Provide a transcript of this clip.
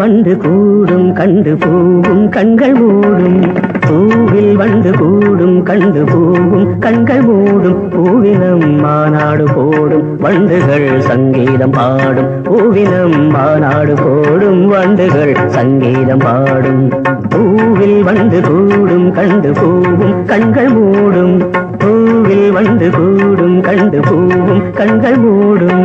வந்து கூடும் கண்டு பூவும் கண்கள் மூடும். பூவில் வந்து கூடும் கண்டு பூவும் கண்கள் மூடும். பூவினம் மாநாடு போடும் வண்டுகள் சங்கீதம் பாடும். பூவினம் மாநாடு போடும் வண்டுகள் சங்கீதம் பாடும். பூவில் வந்து கூடும் கண்டு பூவும் கண்கள் மூடும். பூவில் வந்து கூடும் கண்டு பூவும் கண்கள் மூடும்.